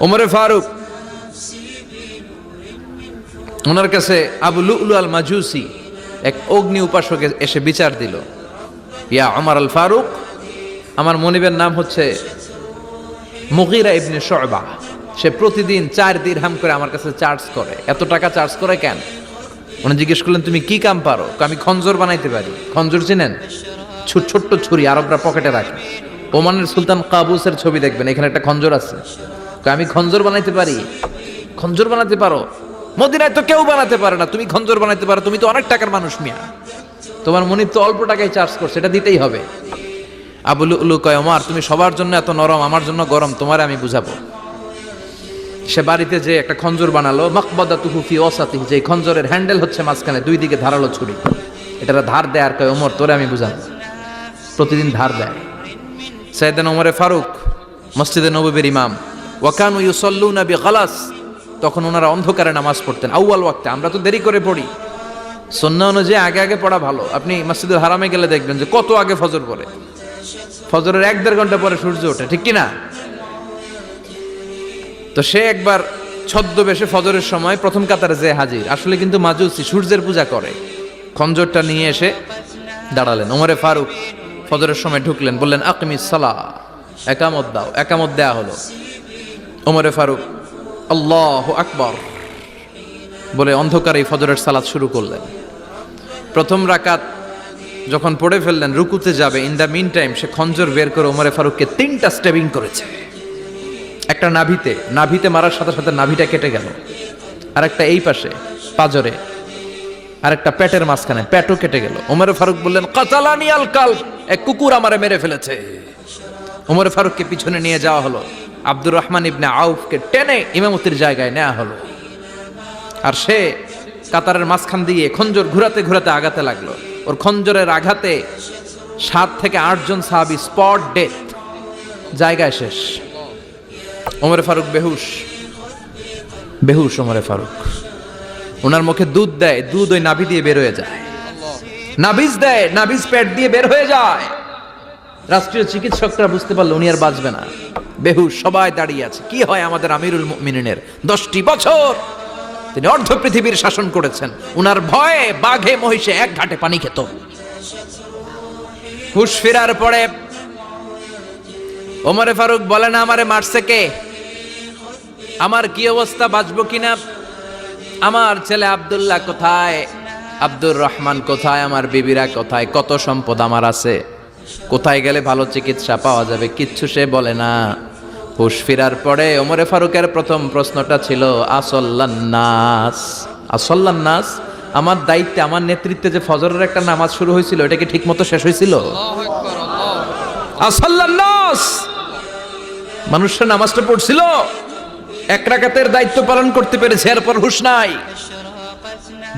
ওমরে ফারুক, ওনার কাছে আবু লুলু আল মাজুসি এক অগ্নি উপাসক এসে বিচার দিল, ইয়া ওমর আল ফারুক, আমার মনিবের নাম হচ্ছে মুগীরা ইবনে শুবা, সে প্রতিদিন 4 দিরহাম করে আমার কাছে চার্জ করে। এত টাকা চার্জ করে কেন? উনি জিজ্ঞেস করলেন, তুমি কি কাম পারো? আমি খঞ্জর বানাইতে পারি। খঞ্জর চিনেন? ছোট্ট ছুরি আরবরা পকেটে রাখে। ওমানের সুলতান কাবুসের ছবি দেখবেন, এখানে একটা খঞ্জর আছে। আমি খঞ্জর বানাইতে পারি। খঞ্জর বানাতে পারো? মদিনায় তো কেউ বানাতে পারে না, তুমি খঞ্জর বানাইতে পারো? তুমি তো অনেক টাকার মানুষ মিয়া, তোমার মনিব তো অল্প টাকায় চার্জ করছে, এটা দিতেই হবে। আবু লুলু কয়, ওমর তুমি সবার জন্য এত নরম, আমার জন্য গরম, তোমারে আমি বুঝাবো। সে বাড়িতে যে একটা খঞ্জর বানালো, মাকবাদাতুহু ফি ওয়াসাতিহি, যে খঞ্জরের হ্যান্ডেল হচ্ছে মাঝখানে, 2 দিকে ধারালো ছুরি, এটার ধার দেয়। আর কয়, ওমর তোরে আমি বুঝাবো। প্রতিদিন ধার দেয়। সাইয়েদনা ওমরে ফারুক মসজিদে নববীর ইমাম, ওয়া কানু ইউসাল্লুনা বিগালাস, তখন ওনারা অন্ধকারে নামাজ পড়তেন আউয়াল ওয়াক্তে। আমরা তো দেরি করে পড়ি, সুন্নাহ অনুযায়ী আগে আগে পড়া ভালো। আপনি মসজিদুল হারামে গেলে দেখবেন যে কত আগে ফজর পড়ে, ফজরের 1-1.5 ঘন্টা পরে সূর্য ওঠে, ঠিক কিনা? তো সে একবার ছদ্মবেশে ফজরের সময় প্রথম কাতারে যে হাজির, আসলে কিন্তু মাজুসি, সূর্যের পূজা করে। খঞ্জরটা নিয়ে এসে দাঁড়ালেন। ওমরে ফারুক ফজরের সময় ঢুকলেন, বললেন আকিমিস সালাহ, একামত দাও। একামত দেয়া হলো। ওমরে ফারুক আল্লাহু আকবার বলে অন্ধকারে ফজরের সালাত শুরু করলেন। প্রথম রাকাত যখন পড়ে ফেললেন, রুকুতে যাবে, ইন দ্য মিন টাইম সে খঞ্জর বের করে ওমরে ফারুককে 3টা স্টেবিং করেছে। একটা নাভিতে মারার সাথে সাথে নাভিটা কেটে গেল, আর একটা এই পাশে পাজরে, আর একটা পেটের মাঝখানে, পেটও কেটে গেল। ওমরে ফারুক বললেন, কাতালানি আল কালব, এক কুকুর আমারে মেরে ফেলেছে। ওমরে ফারুককে পিছনে নিয়ে যাওয়া হলো। আব্দুর রহমান ইবনে আউফকে টেনে ইমামতির জায়গায় নেওয়া হলো। আর সে কাতারের মাঝখান দিয়ে খঞ্জর ঘুরাতে ঘুরাতে আগাতে লাগলো। ওর খঞ্জরের আঘাতে 7 থেকে 8 জন সাহাবী স্পট ডেথ, জায়গায় শেষ। ওমরে ফারুক বেহুশ। ওমরে ফারুক, ওনার মুখে দুধ দেয়, দুধ ওই নাভি দিয়ে বের হয়ে যায়। নাভিজ দেয়, নাভিজ পেট দিয়ে বের হয়ে যায়। রাষ্ট্রীয় চিকিৎসকরা বুঝতে পারলো উনি আর বাঁচবে না, বেহুশ। সবাই দাঁড়িয়ে আছে। কি হয় আমাদের আমিরুল মুমিনিনের? 10টি বছর তিনি অর্ধ পৃথিবীর শাসন করেছেন। উনার ভয়ে বাঘে মহিষে এক ঘাটে পানি খেত। হুশ ফেরার পরে ওমরে ফারুক বলে, না আমারে মারছে কে? আমার কি অবস্থা, বাঁচবো কিনা? আমার ছেলে আব্দুল্লাহ কোথায়? আব্দুর রহমান কোথায়? আমার বিবিরা কোথায়? কত সম্পদ আমার আছে, কোথায় গেলে ভালো চিকিৎসা পাওয়া যাবে? কিচ্ছু সে বলে না। হুশ ফিরার পরে ওমরে ফারুকের প্রথম প্রশ্নটা ছিল, আসল্লান নাস, আমার দায়িত্বে, আমার নেতৃত্বে যে ফজরের একটা নামাজ শুরু হয়েছিল, এটা কি ঠিক মতো শেষ হয়েছিল? আসল্লান নাস, মানুষের নামাজটা পড়ছিল, 1 রাকাতের দায়িত্ব পালন করতে পেরেছে, এরপর হুশ নাই।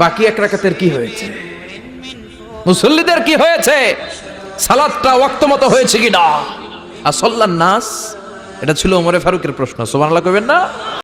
বাকি 1 রাকাতের কি হয়েছে? মুসল্লিদের কি হয়েছে? সালাতটা ওয়াক্ত মতো হয়েছে কিনা? আসল্লান নাস, এটা ছিল ওমরে ফারুকের প্রশ্ন। সুবহানাল্লাহ কইবেন না?